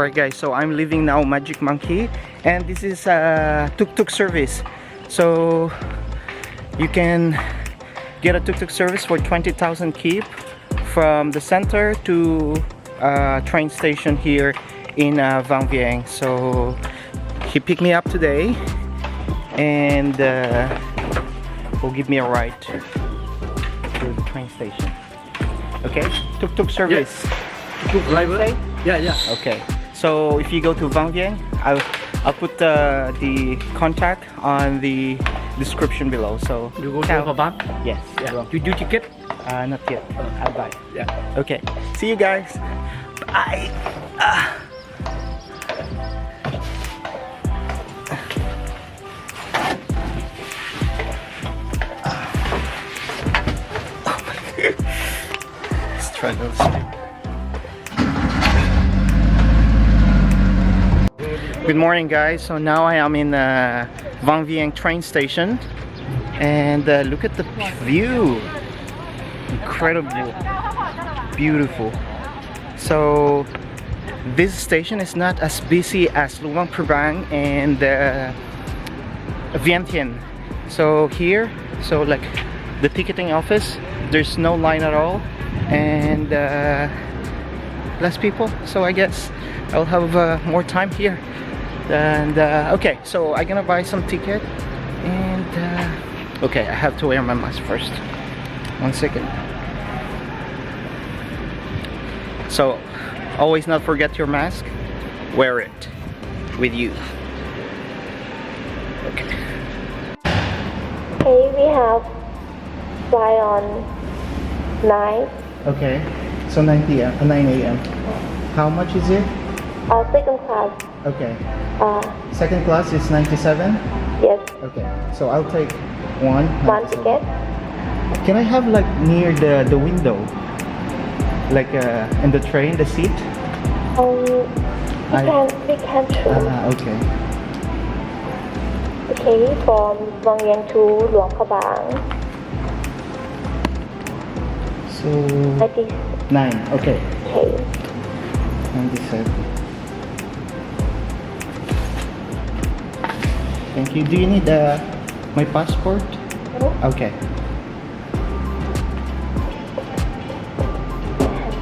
Alright guys, so I'm leaving now Magic Monkey, and this is a tuk-tuk service. So you can get a tuk-tuk service for 20,000 kip from the center to a train station here in VangVieng. So he picked me up today and will give me a ride to the train station. Okay, tuk-tuk service. Tuk-tuk driver? Yeah. Okay, so if you go to VangVieng, I'll put the contact on the description below. So You go to Luang Prabang? Yes. Yeah. You do ticket? Not yet. I'll buy. Yeah. Okay. See you guys. Bye. Struggles. Good morning guys, so now I am in VangVieng train station, and look at the view, incredible, beautiful. So this station is not as busy as Luang Prabang and Vientiane. So here, so like the ticketing office, there's no line at all, and less people, so I guess I'll have more time here. And okay, so I'm gonna buy some ticket, and okay, I have to wear my mask first. 1 second. So always not forget your mask, wear it with you. Okay. Okay, we have fly on 9. Okay, so 9 a.m. How much is it? Second class. Okay. Second class is 97? Yes. Okay, so I'll take one. One 97. ticket. Can I have like near the window? Like in the train, the seat? We can choose. Okay. Okay, from VangVieng to Luang Prabang. So 99. okay. Okay. 97. Thank you. Do you need my passport? No. Okay.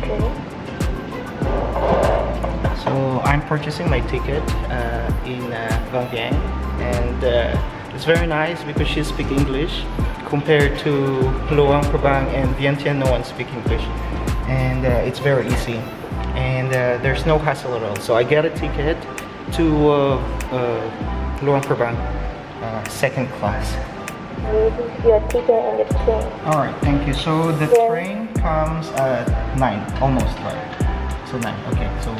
Okay. So I'm purchasing my ticket in VangVieng, and it's very nice because she speaks English compared to Luang Prabang and Vientiane. No one speaks English, and it's very easy, and there's no hassle at all. So I get a ticket to Luang Prabang, second class. This is your ticket in the train. Alright, thank you. So the train comes at 9, almost right. So 9, okay. So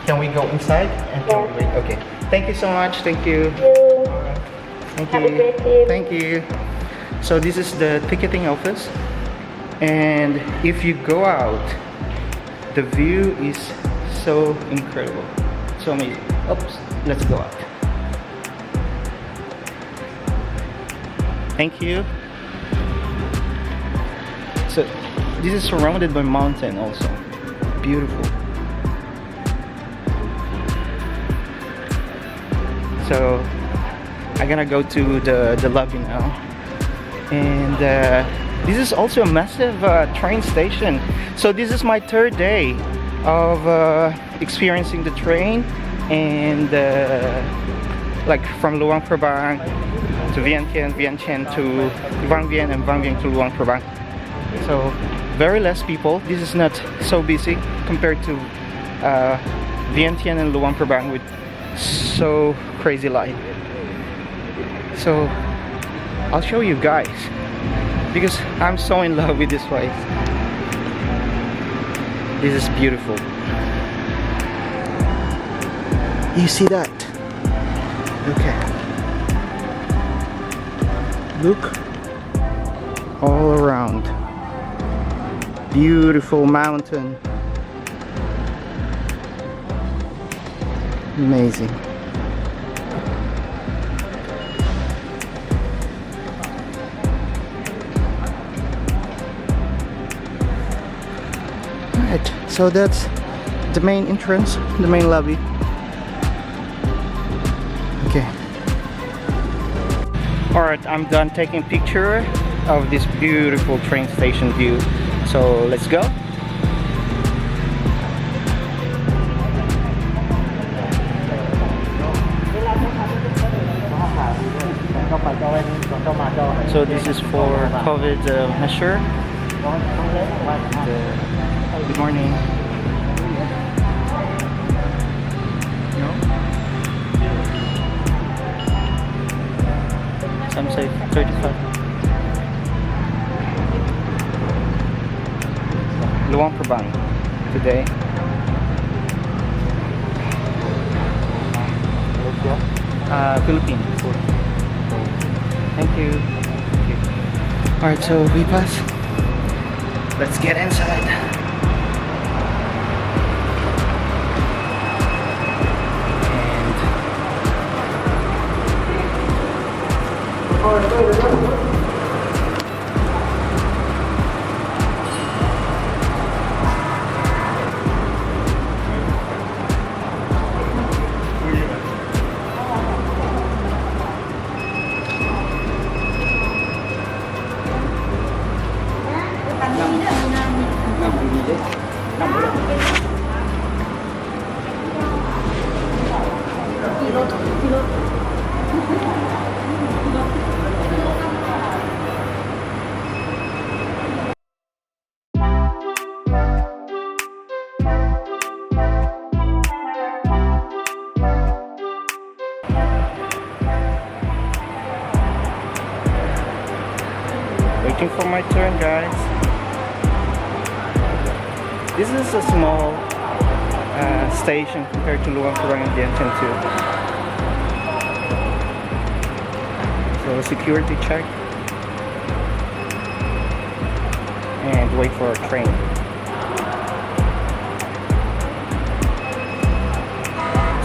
can we go inside? And can we wait? Okay. Thank you so much. Thank you. Thank Have a you. great day. Thank you. So this is the ticketing office, and if you go out, the view is so incredible, so amazing. Oops, let's go out. Thank you. So this is surrounded by mountain also. Beautiful. So I'm gonna go to the lobby now. And this is also a massive train station. So this is my third day of experiencing the train, and like from Luang Prabang to Vientiane to VangVieng, and VangVieng to Luang Prabang. So very less people. This is not so busy compared to Vientiane and Luang Prabang with so crazy line. So I'll show you guys because I'm so in love with this place. This is beautiful. You see that? Okay. Look all around. Beautiful mountain. Amazing. Alright, so that's the main entrance, the main lobby. Alright, I'm done taking picture of this beautiful train station view. So let's go. So this is for COVID measure. Good morning. No? Some say 35. Luang Prabang today. Philippines. Thank you. Alright, so we pass. Let's get inside. Waiting for my turn, guys. This is a small station compared to Luang Prabang and Vientiane too. So security check and wait for a train.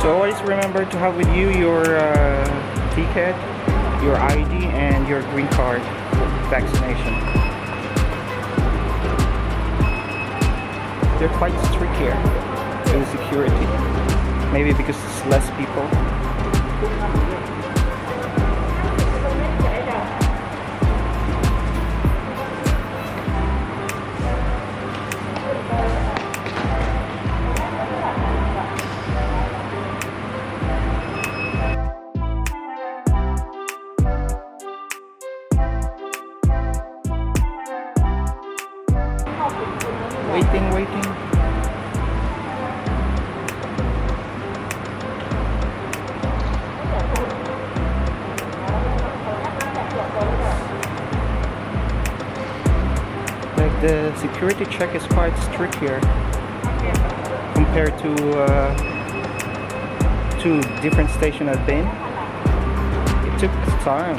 So always remember to have with you your ticket, your ID, and your green card vaccination. They're quite strict here in the security. Maybe because it's less people. Waiting. Like the security check is quite strict here compared to different stations I've been. It took time.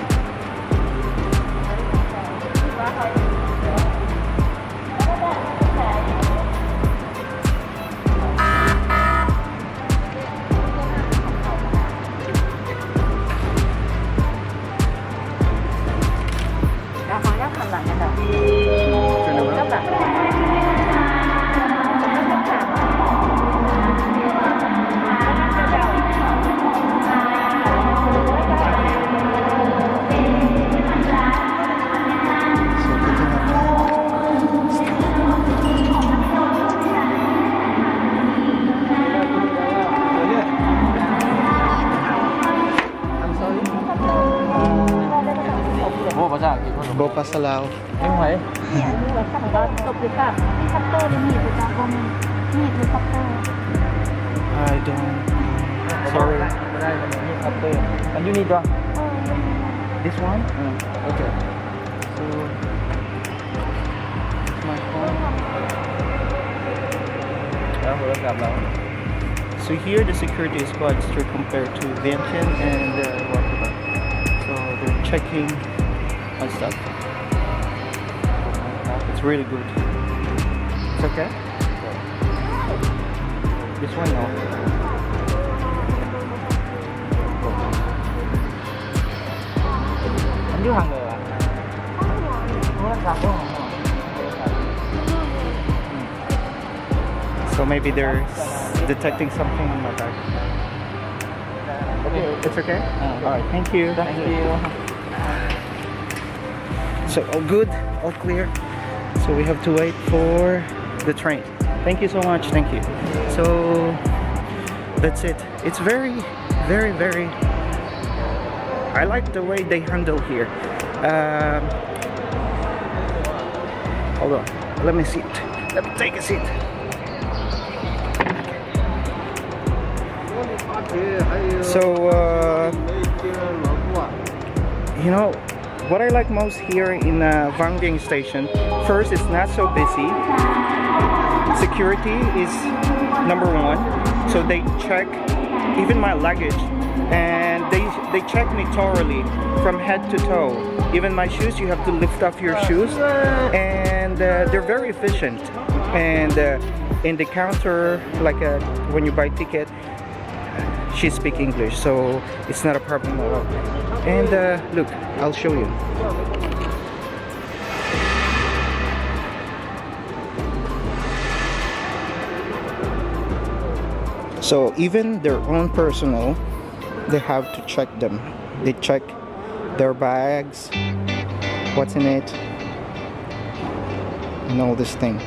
Bopa sa Lao. Em thấy I don't. Sorry. And you need one? This one? Okay. So my phone. So here the security is quite strict compared to Vientiane and Luang Prabang. So they're checking my stuff. It's really good. It's okay? This one no. Anh đưa hàng người à? So maybe they're detecting something on my bag. Okay. It's okay? Alright, thank you. Thank you. So all good, all clear. So we have to wait for the train. Thank you so much. Thank you. So that's it. It's very, very. I like the way they handle here. Hold on. Let me sit. Let me take a seat. So you know what I like most here in VangVieng station. First, it's not so busy. Security is number one. So they check even my luggage, and they check me thoroughly from head to toe. Even my shoes, you have to lift off your shoes, and they're very efficient. And in the counter, like when you buy ticket, she speaks English, so it's not a problem at all. And look, I'll show you. So even their own personnel, they have to check them. They check their bags, what's in it, and all this thing.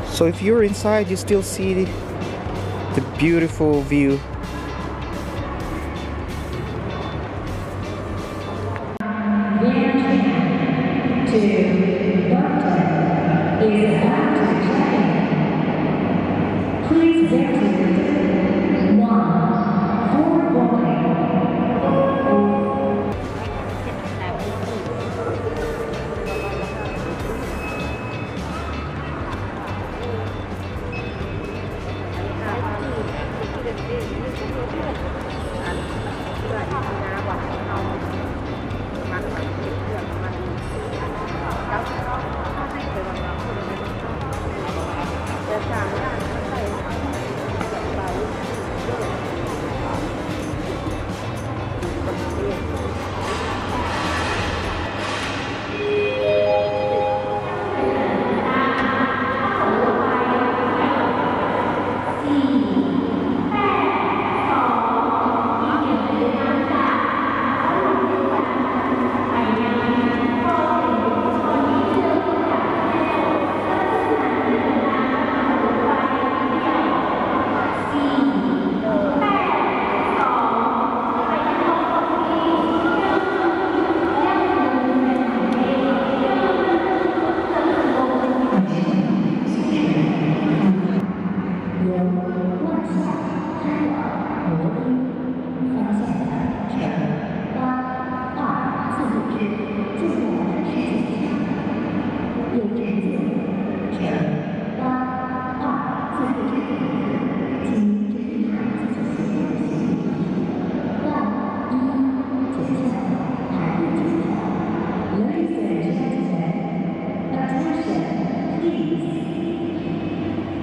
So if you're inside, you still see the beautiful view.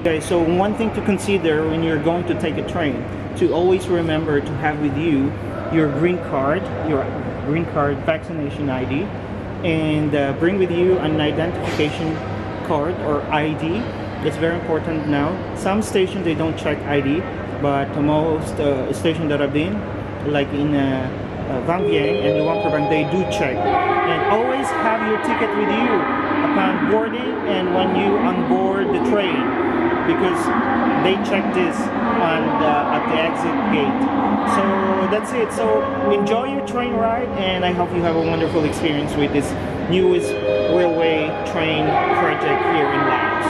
Okay, so one thing to consider when you're going to take a train, to always remember to have with you your green card vaccination ID, and bring with you an identification card or ID. It's very important now. Some stations they don't check ID, but most stations that I've been, like in VangVieng and Luang Prabang, they do check. And always have your ticket with you upon boarding and when you onboard the train, because they check this at the exit gate. So that's it. So enjoy your train ride, and I hope you have a wonderful experience with this newest railway train project here in Laos.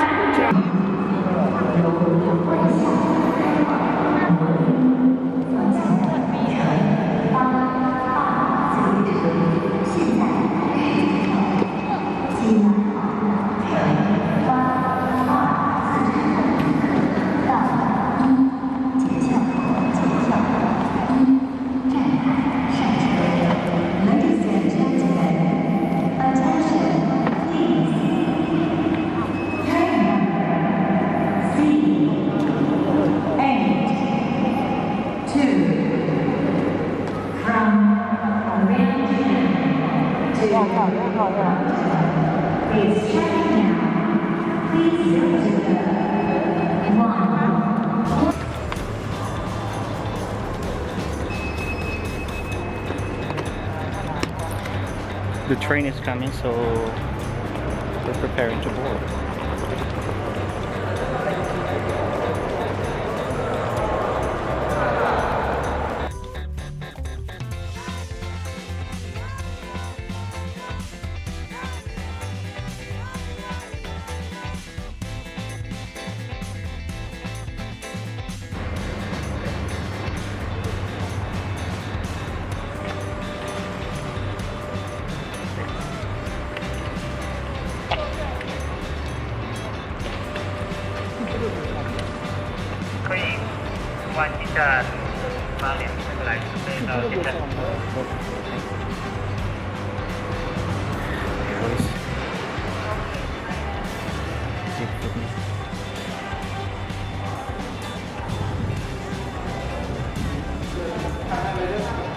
the train is coming, so we're preparing to board.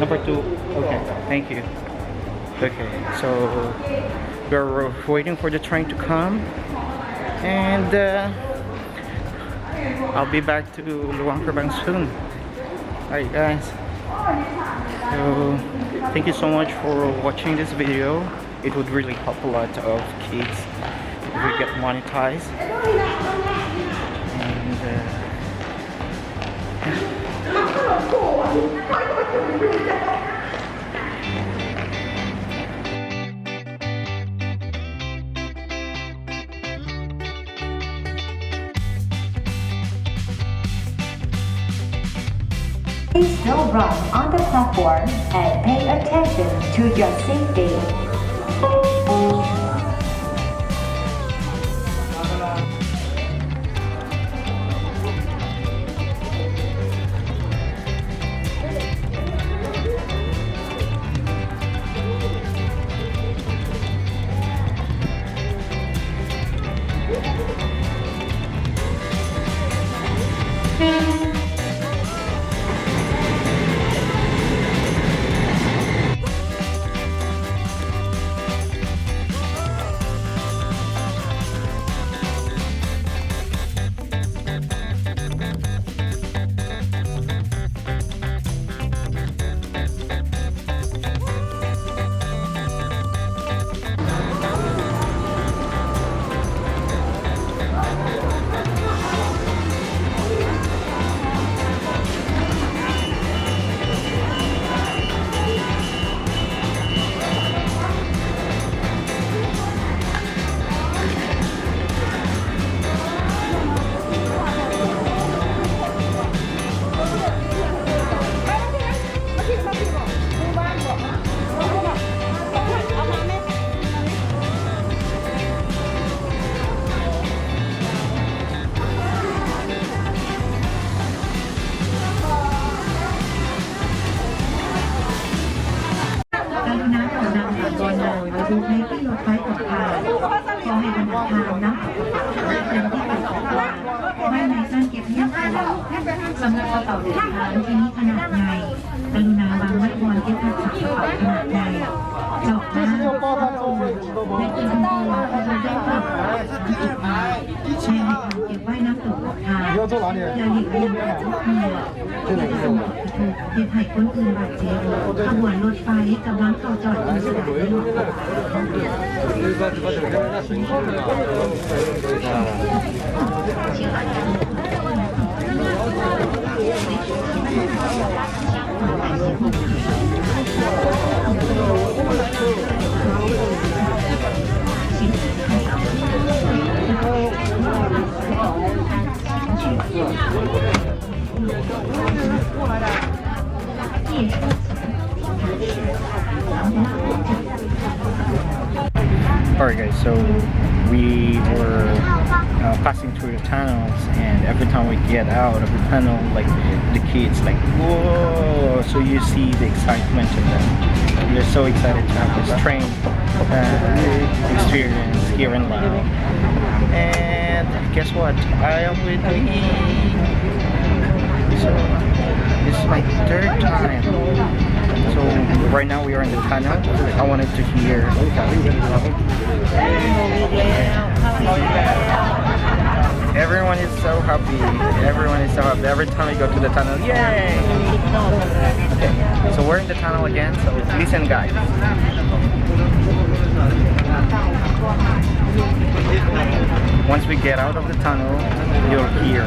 Number 2. Okay, thank you. Okay, so we're waiting for the train to come, and I'll be back to Luang Prabang soon. Alright guys, so thank you so much for watching this video. It would really help a lot of kids if we get monetized. Please don't run on the platform and pay attention to your safety. Alright guys, so we were passing through the tunnels, and every time we get out of the tunnel, like the kids like, whoa, so you see the excitement in them. They're so excited to have this train experience here in Laos. And guess what? I am with me. So this is my 3rd time. So right now we are in the tunnel. I wanted to hear. Everyone is so happy. Everyone is so happy. Every time we go to the tunnel, yay! Okay. So we're in the tunnel again. So listen, guys. get out of the tunnel, you're here.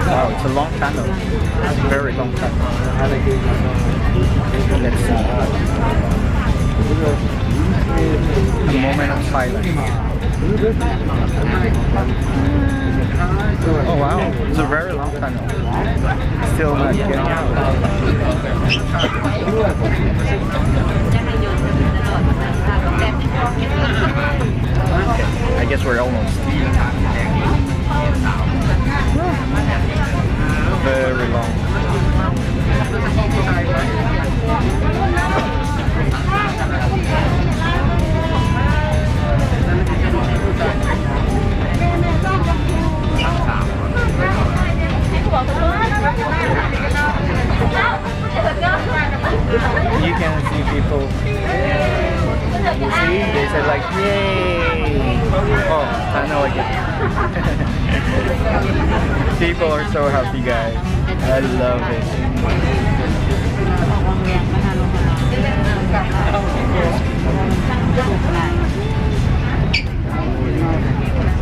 Wow, it's a long tunnel. It's a very long tunnel. Let's see. A moment of silence. Oh wow, it's a very long tunnel. Still not getting out. Okay, I guess we're almost. Very long. You can see people. You see, they said like, yay! Oh, I know again. People are so happy, guys. I love it.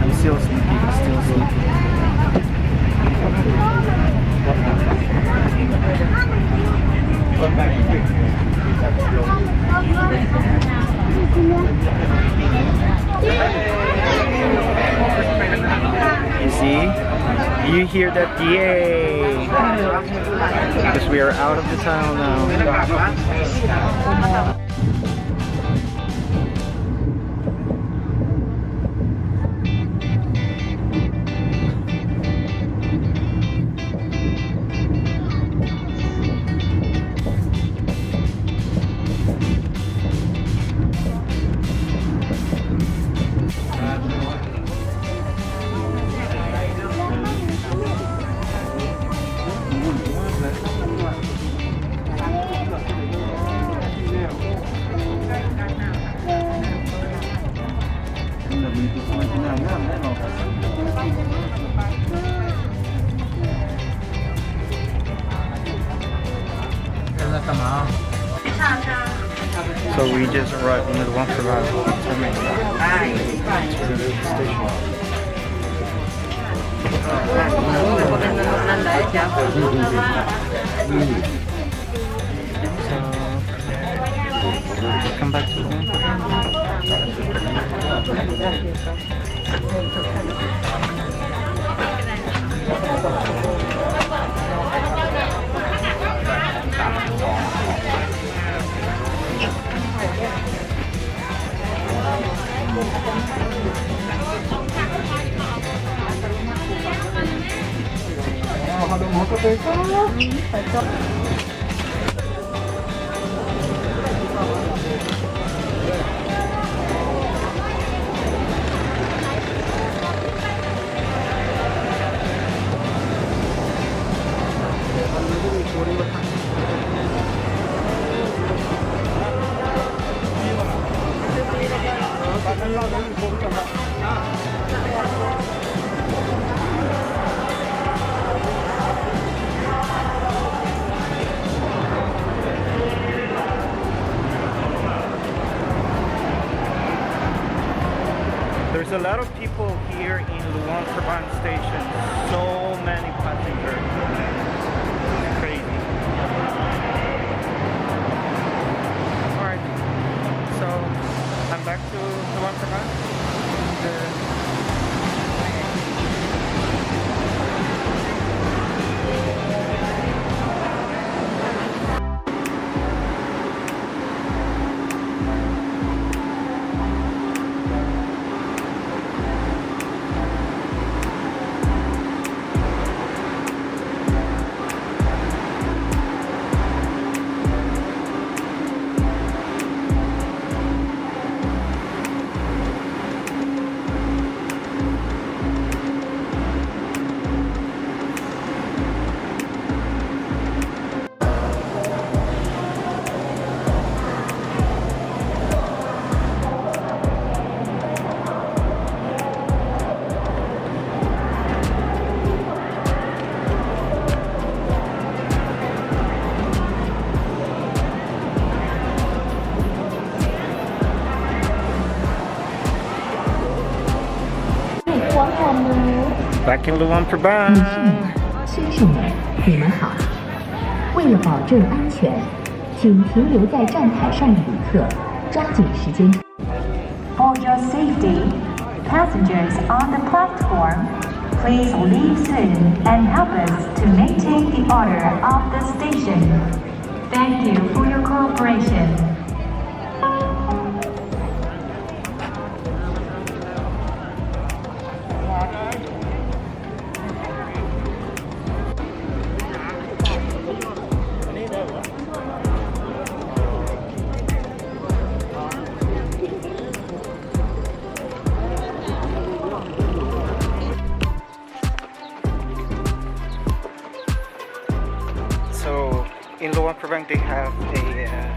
I'm still sleepy. You see? You hear that yay? Because we are out of the tunnel now. So we just arrived in the Luang Prabang station. Come back to Luang There's a lot of people here in Luang Prabang station. So many passengers. It's crazy. Back in Luang Prabang. 先生们，你们好。为了保证安全，请停留在站台上的旅客抓紧时间。For your safety, passengers on the platform, please leave soon and help us to maintain the order of the station. Thank you for your cooperation. So in Luang Prabang they have a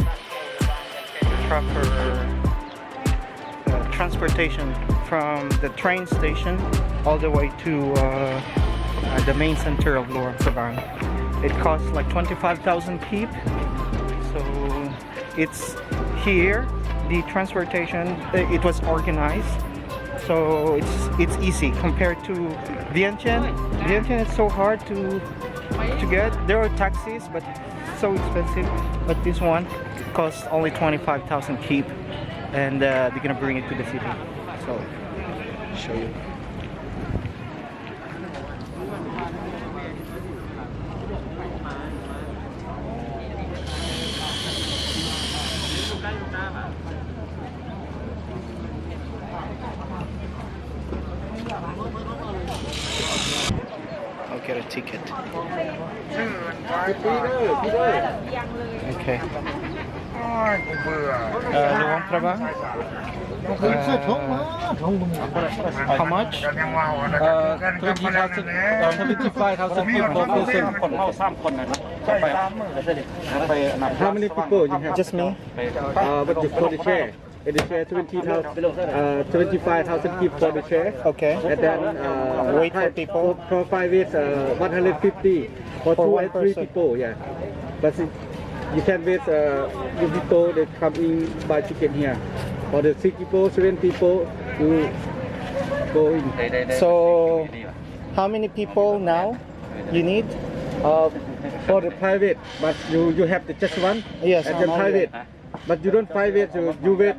proper transportation from the train station all the way to the main center of Luang Prabang. It costs like 25,000 kip. So it's here the transportation it was organized. So it's easy compared to Vientiane. Vientiane is so hard to get. There are taxis, but so expensive. But this one costs only 25,000 kip, and they're gonna bring it to the city. So I'll show you. I'll get a ticket. Okay. Luang Prabang. How much? 25,000 people per person. How many people you have? Just me. But for the chair. In the chair, 25,000 people for the chair. Okay. And then Wait for people. For 5 weeks, 150 for For 2 one and 3 person. people. Yeah. But you can wait. If people they come in buy ticket here. For the 6 people, 7 people, you go in. So how many people now you need? For the private, but you have the just one. Yes, And I'm then only- private. But you don't private, you wait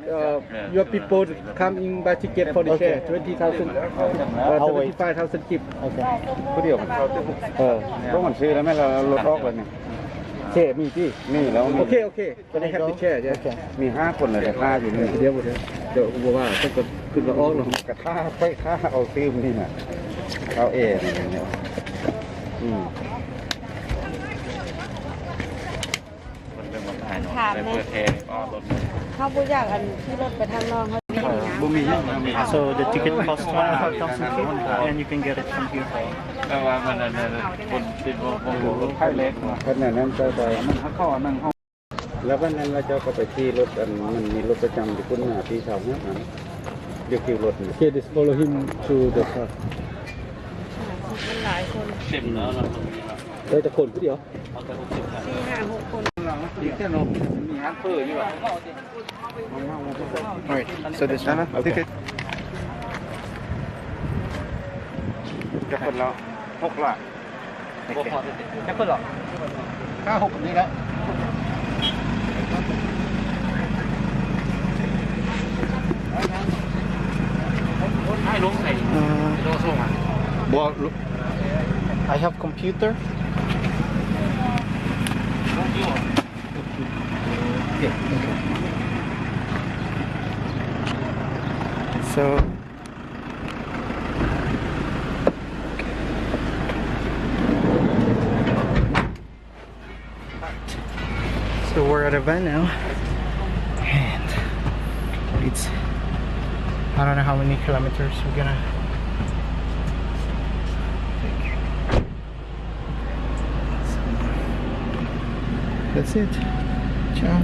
your people come in buy ticket for the Okay. share, 20,000, I'll wait. 75,000 kip. Okay. ผู้เดียวต้องมันซื้อแล้วไหมเราลดออกเลยเนี่ย เช่มีที่ นี่แล้วมี โอเคโอเคก็ได้แฮปปี้แช่ใช่ Okay. มี5 คนเลยแต่ค่าอยู่นี่ เดี๋ยวบอกว่าต้องขึ้นมาออกหรอก กระค่าไปค่าเอาซื้อมนี่น่ะเอาเอเนี่ยถามนะเขาพูดอยากอันที่รถไปทางนอกเขาไม่มีนะ บุมียังมี So the ticket costs 25,000 kip, and you can get it from here. แต่ว่ามันคนติดวงไข่เล็กขนาดนั้นก็ไปมันเข้านั่งห้องแล้ววันนั้นเราจะก็ไปที่รถมันมีรถประจำที่คุณหาที่ชาวเนี่ยเดี๋ยวคิวรถ โอเค just follow him to the car มันหลายคน เลยแต่คนผู้เดียว 4-5-6 คน อีกแค่นมมีฮันเฟอร์อยู่อ่ะ Alright. So this one. Okay. จะคนละ6 ละ Okay. แค่คนหรอ 5-6แบบนี้แล้วให้ลงใส่โลโซ่มา I have computer. Okay. So So we're at a van now, and it's I don't know how many kilometers we're gonna take. So, that's it. Ciao.